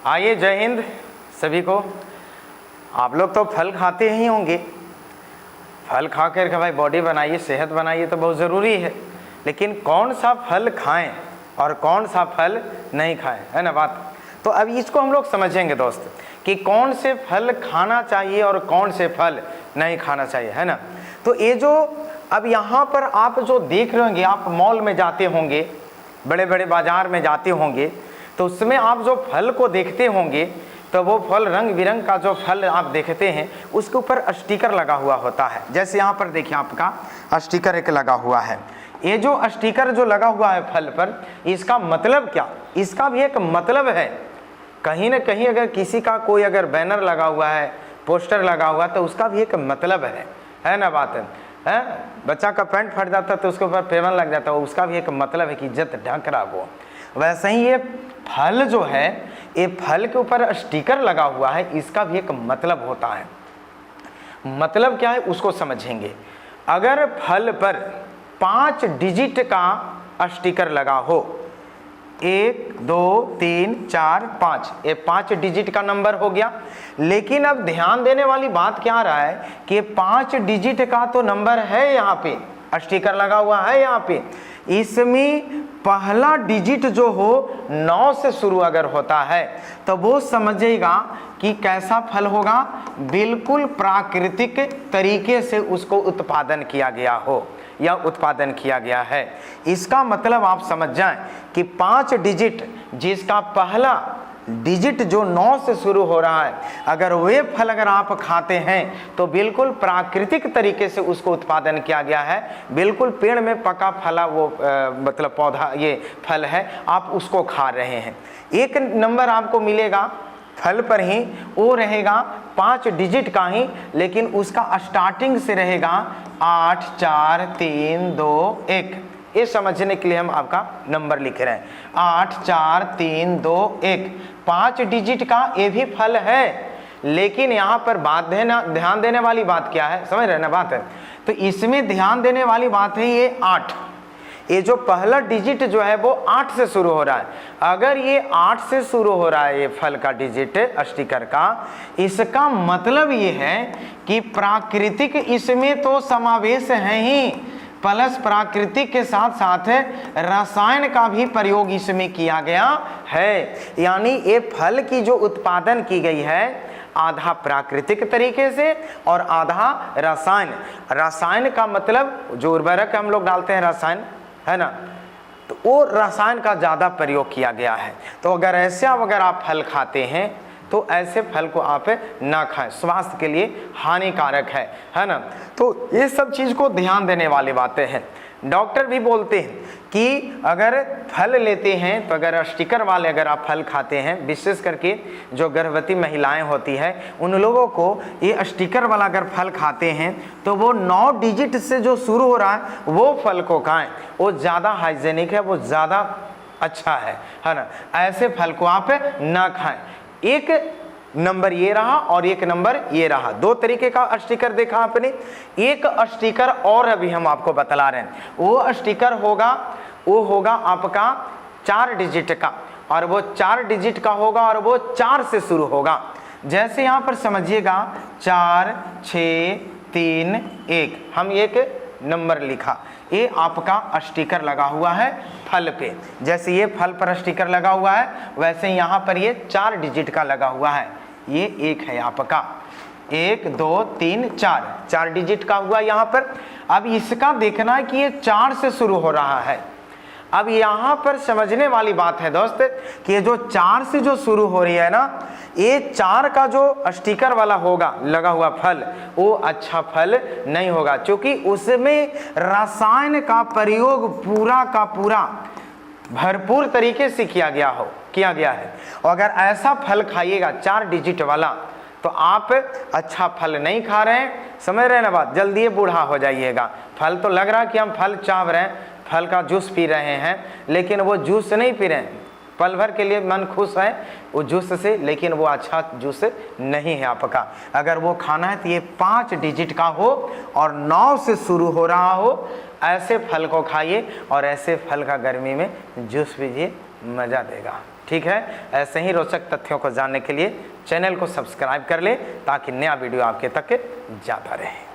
आइए, जय हिंद सभी को। आप लोग तो फल खाते ही होंगे। फल खा कर के भाई बॉडी बनाइए, सेहत बनाइए तो बहुत ज़रूरी है। लेकिन कौन सा फल खाएं और कौन सा फल नहीं खाएं, है ना बात। तो अब इसको हम लोग समझेंगे दोस्त कि कौन से फल खाना चाहिए और कौन से फल नहीं खाना चाहिए, है ना। तो ये जो अब यहाँ पर आप जो देख रहे होंगे, आप मॉल में जाते होंगे, बड़े बड़े बाजार में जाते होंगे, तो उसमें आप जो फल को देखते होंगे तो वो फल रंग बिरंग का जो फल आप देखते हैं उसके ऊपर स्टिकर लगा हुआ होता है। जैसे यहाँ पर देखिए आपका स्टिकर एक लगा हुआ है। ये जो स्टिकर जो लगा हुआ है फल पर, इसका मतलब क्या, इसका भी एक मतलब है। कहीं ना कहीं अगर किसी का कोई अगर बैनर लगा हुआ है, पोस्टर लगा हुआ तो उसका भी एक मतलब है ना बात है। बच्चा का पैंट फट जाता है तो उसके ऊपर पेवन लग जाता है, उसका भी एक मतलब है कि इज्जत ढक रहा वो। वैसे ही ये फल जो है, ये फल के ऊपर स्टिकर लगा हुआ है, इसका भी एक मतलब होता है। मतलब क्या है उसको समझेंगे। अगर फल पर 5 डिजिट का स्टिकर लगा हो, 1 2 3 4 5, ये 5 डिजिट का नंबर हो गया। लेकिन अब ध्यान देने वाली बात क्या आ रहा है कि 5 डिजिट का तो नंबर है, यहाँ पे स्टिकर लगा हुआ है यहाँ पे। इसमें पहला डिजिट जो हो 9 से शुरू अगर होता है तो वो समझेगा कि कैसा फल होगा, बिल्कुल प्राकृतिक तरीके से उसको उत्पादन किया गया हो या उत्पादन किया गया है। इसका मतलब आप समझ जाएं कि 5 डिजिट, जिसका पहला डिजिट जो 9 से शुरू हो रहा है, अगर वे फल अगर आप खाते हैं तो बिल्कुल प्राकृतिक तरीके से उसको उत्पादन किया गया है। बिल्कुल पेड़ में पका फला वो मतलब पौधा ये फल है, आप उसको खा रहे हैं। एक नंबर आपको मिलेगा फल पर ही, वो रहेगा 5 डिजिट का ही, लेकिन उसका स्टार्टिंग से रहेगा 8 4 3 2 1। ये समझने के लिए हम आपका नंबर लिख रहे हैं, 8 4 3 2 1। 5 डिजिट का ये भी फल है। लेकिन यहाँ पर ध्यान देने वाली बात क्या है, समझ रहे ना बात है। तो इसमें ध्यान देने वाली बात है ये 8, ये जो पहला डिजिट जो है वो 8 से शुरू हो रहा है। अगर ये 8 से शुरू हो रहा है ये फल का डिजिट स्टिकर का, इसका मतलब ये है कि प्राकृतिक इसमें तो समावेश है ही, प्लस प्राकृतिक के साथ साथ रसायन का भी प्रयोग इसमें किया गया है। यानी ये फल की जो उत्पादन की गई है, आधा प्राकृतिक तरीके से और आधा रसायन। रसायन का मतलब जो उर्वरक हम लोग डालते हैं रसायन, है ना, तो वो रसायन का ज़्यादा प्रयोग किया गया है। तो अगर ऐसे अगर आप फल खाते हैं तो ऐसे फल को आप ना खाएं, स्वास्थ्य के लिए हानिकारक है ना। तो ये सब चीज़ को ध्यान देने वाली बातें हैं। डॉक्टर भी बोलते हैं कि अगर फल लेते हैं तो अगर स्टिकर वाले अगर आप फल खाते हैं, विशेष करके जो गर्भवती महिलाएं होती है उन लोगों को ये स्टिकर वाला अगर फल खाते हैं तो वो 9 डिजिट से जो शुरू हो रहा है वो फल को खाएं, वो ज़्यादा हाइजेनिक है, वो ज़्यादा अच्छा है ना। ऐसे फल को आप ना खाएं। एक नंबर ये रहा और एक नंबर ये रहा, 2 तरीके का स्टिकर देखा आपने। एक स्टिकर और अभी हम आपको बतला रहे हैं, वो स्टिकर होगा, वो होगा आपका 4 डिजिट का, और वो 4 डिजिट का होगा और वो 4 से शुरू होगा। जैसे यहाँ पर समझिएगा 4 6 3 1, हम एक नंबर लिखा, ये आपका स्टिकर लगा हुआ है फल पे। जैसे ये फल पर स्टिकर लगा हुआ है वैसे यहाँ पर ये 4 डिजिट का लगा हुआ है। ये एक है आपका 1 2 3 4 डिजिट का हुआ यहाँ पर। अब इसका देखना है कि ये 4 से शुरू हो रहा है। अब यहाँ पर समझने वाली बात है दोस्त कि ये जो 4 से जो शुरू हो रही है ना, ये 4 का जो स्टिकर वाला होगा लगा हुआ फल, वो अच्छा फल नहीं होगा, क्योंकि उसमें रसायन का प्रयोग पूरा का पूरा भरपूर तरीके से किया गया है। और अगर ऐसा फल खाइएगा 4 डिजिट वाला तो आप अच्छा फल नहीं खा रहे हैं, समझ रहे हैं ना बात। जल्दी बूढ़ा हो जाइएगा। फल तो लग रहा है कि हम फल चाव रहे हैं, फल का जूस पी रहे हैं, लेकिन वो जूस नहीं पी रहे हैं। पल भर के लिए मन खुश है वो जूस से, लेकिन वो अच्छा जूस नहीं है आपका। अगर वो खाना है तो ये 5 डिजिट का हो और 9 से शुरू हो रहा हो, ऐसे फल को खाइए और ऐसे फल का गर्मी में जूस पीजिए, मज़ा देगा। ठीक है, ऐसे ही रोचक तथ्यों को जानने के लिए चैनल को सब्सक्राइब कर ले ताकि नया वीडियो आपके तक जाता रहे।